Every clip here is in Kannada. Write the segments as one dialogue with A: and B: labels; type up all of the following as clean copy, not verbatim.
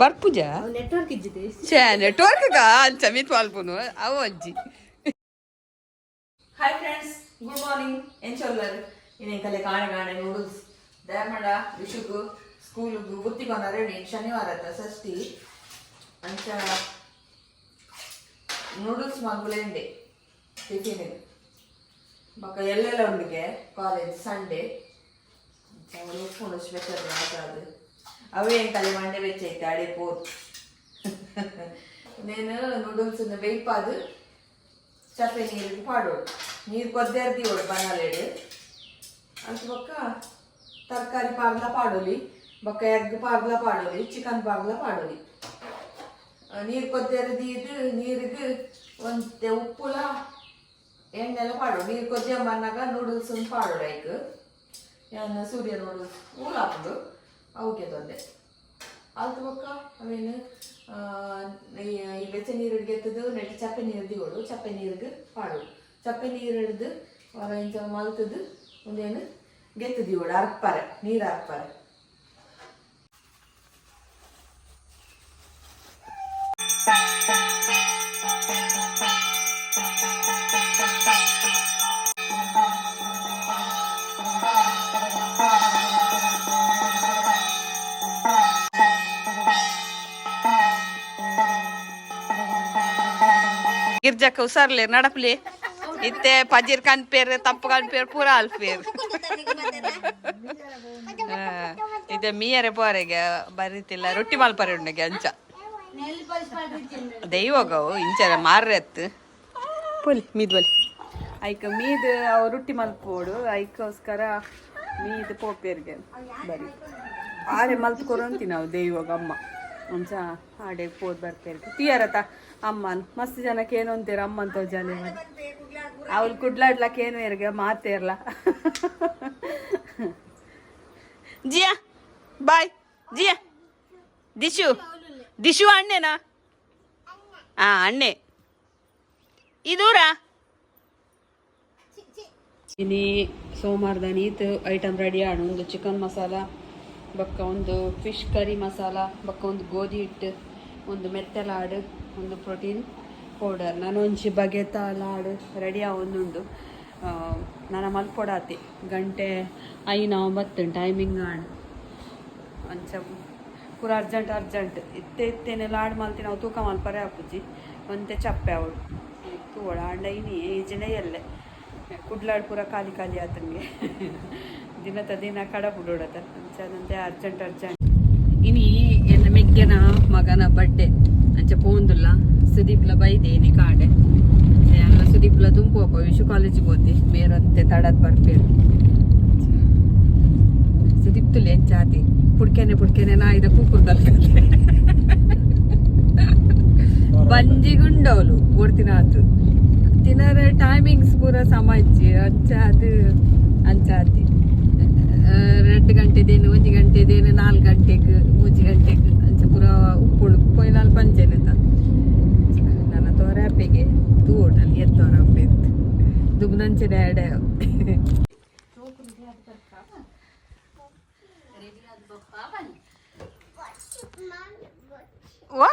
A: ಬರ್ಪುಜ ನೆಟ್ವರ್ಕ್ ಅಂಚ ಮಿತ್ ವಾಲ್ಪುನು ಅವು ಅಜ್ಜಿ. Hi friends, good morning. ಏನ್ ಚೊಲ್ಲರು ಇನ್ನೇಕಲೆ ಕಾಣೆ ನೂಡಲ್ಸ್ ದಯಮಾಡ ವಿಷುಗು ಸ್ಕೂಲ್ಗು ಬುತ್ತಿಗೊಂಡ ರೆಡಿ. ಶನಿವಾರ ಷಷ್ಠಿ ಅಂಚ ನೂಡಲ್ಸ್ ಮಗುಲೇಂಡೆ ಟಿಫಿನ್ ಬೊಕ್ಕ ಎಲ್ಲೆಲ್ಲ ಉಂಡಿಗೆ ಕಾಲೇಜ್ ಸಂಡೇ ಉಪ್ಪುಂಡು ಸ್ಪೆಷಲ್ ಮಾತಾಡು ಅವೇ ಕಲೆ ಮಂಡೆ ಬೆಚ್ಚೈತೆ ಅಡೆ ಪೋರ್ నేను నూడిల్స్ వేయిపాదు చప్పే నీరు పాడోడు నీరు కొద్దిగా ఓడు బనాలేడు అంత బొక్క ತರಕಾರಿ ಪಾರ್ಲ ಪಾಡೋಲಿ ಬೊಕ್ಕ ಎಗ್ ಪಾರ್ಲ ಪಾಡೋಲಿ ಚಿಕನ್ ಪಾರ್ಲ ಪಾಡೋಲಿ ನೀರು ಕೊದ್ದೆರದಿ ಇದು ನೀರಿಗೆ ಒಂದು ಉಪ್ಪುಲ ಎಣ್ಣೆಲ್ಲ ಪಾಡೋಡು ನೀರು ಕೊದ್ದೆ ಬಂದಾಗ ನೂಡಲ್ಸ್ ಪಾಡೋಡು ಐಕ್ ಏನು ಸೂರ್ಯ ನೂಡಲ್ಸ್ ಊರು ಹಾಕೋದು ಅವಕ್ಕೆ ತೊಂದೆ ಅಲ್ತು ಬೊಕ್ಕ ಅವೇನು ಈ ಬೆಚ್ಚ ನೀರು ಹಿಡ್ಗೆತ್ತದು ನೆಟ್ಟು ಚಪ್ಪೆ ನೀರು ದಿಗೋಡು ಚಪ್ಪೆ ನೀರಿಗೆ ಪಾಡೋಡು ಚಪ್ಪೆ ನೀರು ಹಿಡ್ದು ಹೊರ ಇಂಚ ಮಲ್ತದು ಒಂದೇನು ಗೆತ್ತು ದಿಗೋಡು ಅರ್ಪಾರೆ ನೀರು ಅರ್ಪಾರೆ. ಗಿರ್ಜಕ್ಕ ಉಸಾರ್ಲೆ ನಡಪ್ಲಿ ಇತ್ತೆ ಪಜೀರ್ ಕನ್ಪೇರ್ ತಪ್ಪು ಕನ್ಪೇರ್ ಪೂರ ಅಲ್ಪೇರ್ ಇದೆ ಮೀಯರೆ ಪೋರೆಗೆ ಬರೀತಿಲ್ಲ ರೊಟ್ಟಿ ಮಲ್ಪರೆ ಉಂಡೆಗೆ ಅಂಚ ದೈವಗವು ಇಂಚರ ಮಾರ್ರೆತ್ ಪೊಲಿ ಮೀದ್ವಲಿ ಐಕ ಮೀದ್ ಅವು ರೊಟ್ಟಿ ಮಲ್ಪೋಡು ಐಕೋಸ್ಕರ ಮೀದ್ ಪೋಪೇರ್ಗೆ ಬರೀ ಆರೆ ಮಲ್ತ್ಕೊರಂತಿ ನಾವು ದೈವಗ ಅಮ್ಮ ಅಂಚ ಆಡೆ ಪೋದ್ ಬರ್ತೇವೆ ತೀಯರತ ಅಮ್ಮನ್ ಮಸ್ತ್ ಜನಕ್ಕೆ ಏನು ಅಂತೀರ ಅಮ್ಮನ್ ತೋಜಾಲೆ ಅವ್ರು ಕುಡ್ಲಾಡ್ಲಕ್ಕೆ ಏನು ಇರ್ಗೆ ಮಾತೇ ಇರಲ್ಲ. ಜಿಯಾ ಬಾಯ್ ಜಿಯಾ ದಿಶು ಅಣ್ಣೆನಾ ಅಣ್ಣೆ ಇದೂರಾ ಇನಿ ಸೋಮವಾರದ ನೀತ್ ಐಟಮ್ ರೆಡಿ ಆಡು. ಒಂದು ಚಿಕನ್ ಮಸಾಲ ಬೊಕ್ಕ ಒಂದು ಫಿಶ್ ಕರಿ ಮಸಾಲ ಬೊಕ್ಕ ಒಂದು ಗೋಧಿ ಹಿಟ್ಟು ಒಂದು ಮೆತ್ತಲಾಡು ಒಂದು ಪ್ರೋಟೀನ್ ಪೌಡರ್ ನಾನು ಒಂಚಿ ಬಗೆತ ಲಾಡು ರೆಡಿ ಆವೊಂದುಂಡು. ನಾನು ಮಲ್ಪೊಡಾತಿ ಗಂಟೆ 5:09 ಟೈಮಿಂಗ್ ಆಡು ಅಂಚ ಪೂರ ಅರ್ಜೆಂಟ್ ಇತ್ತೇನೆ ಲಾಡು ಮಲ್ತಿ ನಾವು ತೂಕ ಮಲ್ಪರೆ ಹಾಪುಜಿ ಒಂತೆ ಚಪ್ಪೆ ಅವಳು ತೂಳ ಅಂಡೈನಿ ಈಜಿನೇ ಎಲ್ಲೆ ಕುಡ್ಲಾಡು ಪೂರ ಖಾಲಿ ಆತನಿಗೆ ದಿನ ಕಡ ಬಿಡೋಡತ ಅಂಚದಂತೆ ಅರ್ಜೆಂಟ್ ಇನಿ ಎನ್ನ ಮೆಗ್ಗೆನ ಮಗನ ಬರ್ಡೇ ಅಂಚ ಪೋಂದುಲ್ಲ ಸುದೀಪ್ಲ ಬೈದೇನಿ ಕಾಡೆ ಎಲ್ಲ ಸುದೀಪ್ಲ ತುಂಬುವಪ್ಪ ವಿಶು ಕಾಲೇಜಿಗೆ ಹೋದಿ ಮೇರಂತೆ ತಡದ್ ಬರ್ಪೇರು ಸುದೀಪ್ ತುಲಿ ಎಂಚಾತಿ ಪುಡ್ಕೆನೆ ನಾಯಿದ ಕೂಕುರ್ದಲ್ ಬಂಜಿಗುಂಡವಲು ಓಡ್ತಿನಾತು ತಿನ್ನರ ಟೈಮಿಂಗ್ಸ್ ಪೂರ ಸಮಜ್ಜಿ ಅಂಚಾತಿ 2 ಗಂಟೆದೇನು 1 ಗಂಟೆದೇನು 4 ಗಂಟೆಗೆ 3 ಗಂಟೆಗೆ ಅಂಚ ಪೂರ ಉಪ್ಪುಳು ಪೊಯ್ಲಾಲ್ ಪಂಚೆನತ ನನ್ನ ತೋರಾಪೆಗೆ ತೂಡಲ್ಲಿ ಎತ್ತೋರಪ್ಪೆ ದುಬ್ದಂಚೆ ಡ್ಯಾಡೆ ವಾ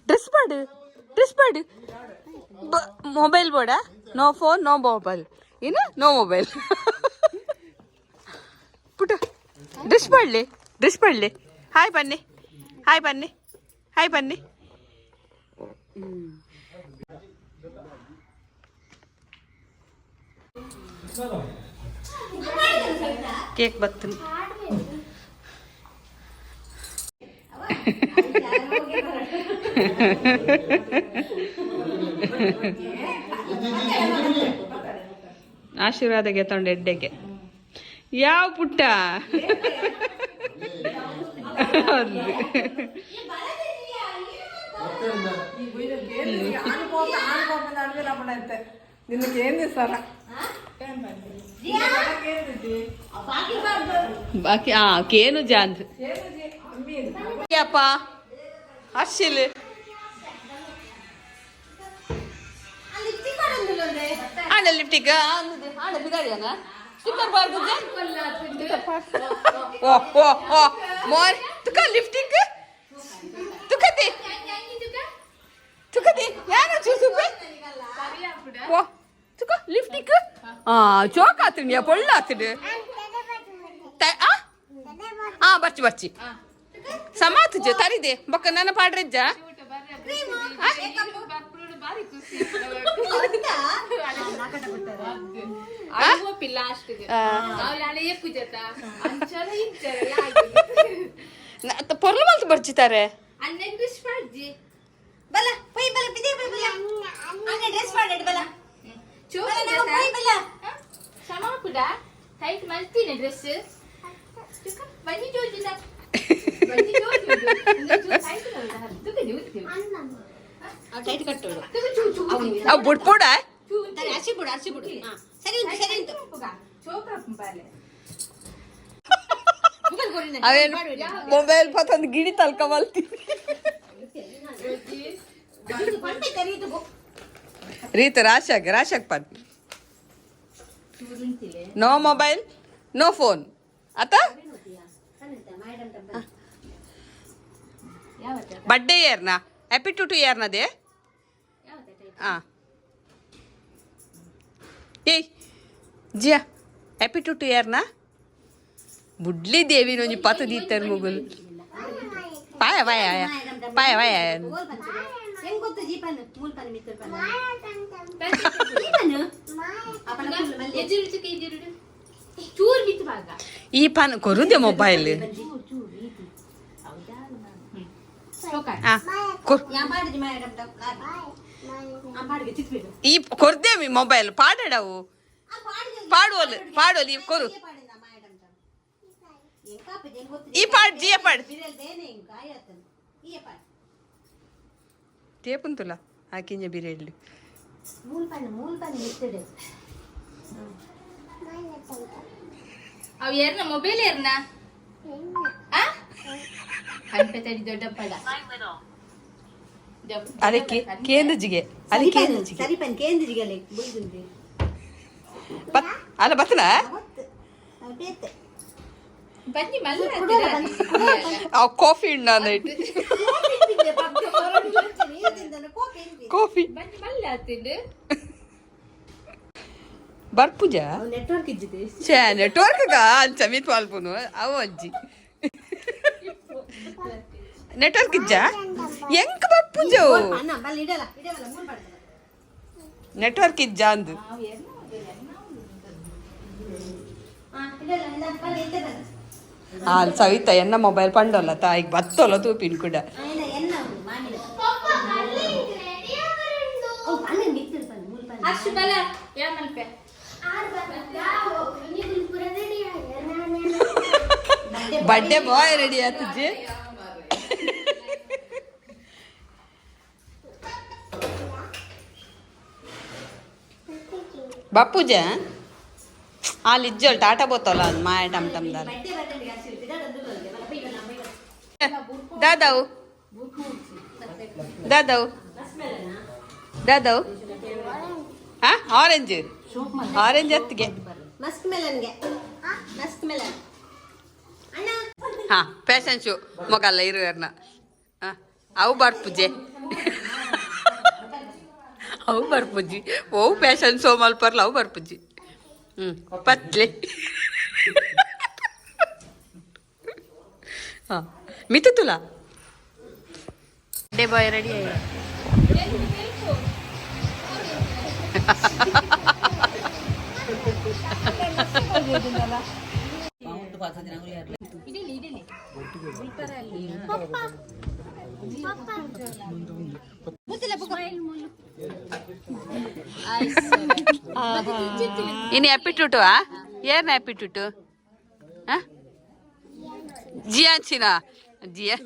A: ಡ್ರೆಸ್ ಮಾಡು ಮೊಬೈಲ್ ಬೋಡ ನೋ ಫೋನ್ ನೋ ಮೊಬೈಲ್ ಏನು ನೋ ಮೊಬೈಲ್ ಪುಟ ಡ್ರೆಸ್ ಮಾಡಲಿ ಹಾಯ್ ಬನ್ನಿ ಕೇಕ್ ಬರ್ತನೆ ಆಶೀರ್ವಾದಗೆ ತೊಂಡು ಎಡ್ಡೆಗೆ ಯಾವ ಪುಟ್ಟ ಬಾಕಿ ಕೇನು ಜಾಂದ್ ಅಪ್ಪ ಹರ್ಷಿಲ್ ಆಂಡ ಲಿಫ್ಟಿಗೆ ಆಂಡ ಬಿಗಾಡಿಯಾನ ಸ್ಟಿಕ್ಕರ್ ಬಾರ್ದು ओ मोर तुका लिफ्टिंग तुका दे यार चूसू पे ओ तुका लिफ्टिंग चोक आतुंडिया पोल्ल आतुंड ಬರ್ಚಿ ಸಮಾತ್ ಜ ತರಿದೆ ಬಕ್ಕ ನನ್ನ ಪಾಡ್ರೆಜ್ಜ ಪೊರ್ಲು ಮಲ್ತು ಬರ್ಚಿತಾರೆ
B: ಟೈಟ್ ಮಾಡ್ತೀನಿ ಡ್ರೆಸ್ ಬನ್ನಿ ಜೋಜಿನ
A: ಟೈಟ್ ಕಟ್ಟೋಡು ಅವು ಬುಡ್ಪೋಡ ಅರ್ಸಿ ಬಿಡು ಸರಿ ಅವೇನು ಮೊಬೈಲ್ ಪತ್ತೊಂದು ಗಿಡಿ ತಲ್ಕಮಲ್ತಿ ರೀತ ರಾಶಾಕ್ ಪನ್ ನೋ ಮೊಬೈಲ್ ನೋ ಫೋನ್ ಆತ बर्थडे इयर ना हैप्पी टू इयर ना दे हाँ ए जिया हैप्पी टू इयर ना बुड्ली देवी नो जी पत दीतर मुगल पाया ಈ ಪನ್ ಕೊರುದೆ ಮೊಬೈಲ್ ಈ ಕೊರ್ದೇವಿ ಮೊಬೈಲ್ ಪಾಡವು ಪಾಡೋಲಿ ಕೊರು ಈ ಪಾಡ್ ಜಿಯ ಪಾಡ್ ತೇಪುಂತುಲ ಆಕಿಂಜ ಬಿರೇಳ್ಳಿ
B: ಅವ್ ಯಾರನ್ನ ಮೊಬೈಲ್ ಯಾರನ್ನ ಹಂಪೆತಡಿ ದೊಡ್ಡ ಪಡ
A: ಅದಕ್ಕೆ ಕೇಂದ್ರಜಿಗೆ ಅಲ್ಲ ಬತ್ತನ
B: ಬನ್ನಿ ಮಲ್ಲ
A: ಕಾಫಿ ನೈಟ್ ಕಾಫಿ
B: ಬನ್ನಿ ಮಲ್ಲ ಆತಿದ್ದು
A: ಬರ್ಪುಜ
B: ನೆಟ್ವರ್ಕ್ ಇದ್ದಿದೆ
A: ಛೇ ನೆಟ್ವರ್ಕ್ ಅಂಚ ಮಿತ್ ವಾಲ್ಪುನು ಅವು ಅಜ್ಜಿ ನೆಟ್ವರ್ಕ್ ಇಜ್ಜ ಎಂಕ್ ಬರ್ಪುಜು ನೆಟ್ವರ್ಕ್ ಇಜ್ಜ ಅಂದು ಸವಿತಾ ಎನ್ನ ಮೊಬೈಲ್ ಪಂಡೋಲ್ಲ ತಾಯಿಗೆ ಬತ್ತೋಲ್ಲ ತೂಪಿನ್ ಕೂಡ
B: ಅಷ್ಟು ಬಲ ಯಾ ಮಲ್ಪೆ
A: बर्थडे बॉय रेडी है तुझे बापू जा लिज्जल टाटा बोतल माया टम टम दाल दादाऊ दादाऊ दादाऊ हाँ ऑरेंज ऑरेंज हत्गे
C: मस्क मेलन
A: ಹಾಂ ಫ್ಯಾಷನ್ ಶೋ ಮಗಲ್ಲ ಇರುವರ್ನ ಹಾಂ ಅವು ಬರ್ಪುಜೆ ಅವು ಬರ್ಪುಜಿ ಓವು ಫ್ಯಾಷನ್ ಶೋ ಮಲ್ಪರ್ಲ ಅವು ಬರ್ಪುಜಿ ಪತ್ಲೆ ಹಾಂ ಮಿತ್ತು ತುಲ ಡೇ ಬಾಯ್ ರೆಡಿ ಆಯ್ತು ಇನ್ನು ಹ್ಯಾಪಿ ಟುಟು ಏನ್ ಹ್ಯಾಪಿ ಟುಟು ಜಿಯಾ ಚಿನಾ ಜಿಯಾ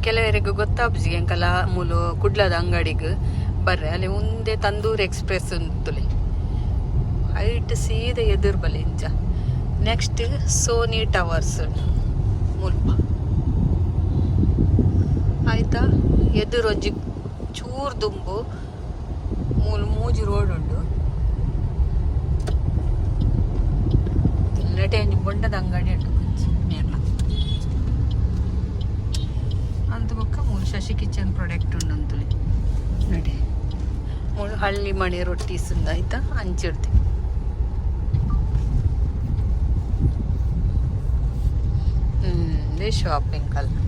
A: ಕೆಲವರಿಗೆ ಗೊತ್ತಾಪ್ಸಿ ಎಂಕಲ್ಲ ಮೂಲು ಕುಡ್ಲದ ಅಂಗಡಿಗೆ ಬರ್ರೆ ಅಲ್ಲಿ ಮುಂದೆ ತಂದೂರ್ ಎಕ್ಸ್ಪ್ರೆಸ್ ಉಂಟುಲೆ ಹೈಟ್ ಸೀದಾ ಎದುರು ಬಲಿ ಇಂಚ ನೆಕ್ಸ್ಟ್ ಸೋನಿ ಟವರ್ಸ್ ಮುಲ್ಪ ಆಯ್ತಾ ಎದುರು ಒಂಜಿ ಚೂರು ದುಂಬು ಮೂಲು ಮೂಜಿ ರೋಡ್ ಉಂಡು ಇಲ್ಲಟೆ ಒಂಜಿ ಬೊಂಡದ ಅಂಗಡಿ ಉಂಟು ನೇರ್ಲ ಅಂತ ಬೊಕ್ಕ ಮೂಲು ಶಶಿ ಕಿಚನ್ ಪ್ರಾಡಕ್ಟ್ ಉಂಡಂತುಲಿ ನಡಿ ಮೂಲು ಹಳ್ಳಿ ಮಣಿ ರೊಟ್ಟೀಸ್ ಆಯ್ತಾ ಹಂಚಿಡ್ತಿ ಶಾಪಿಂಗ್ ಅಲ್ಲ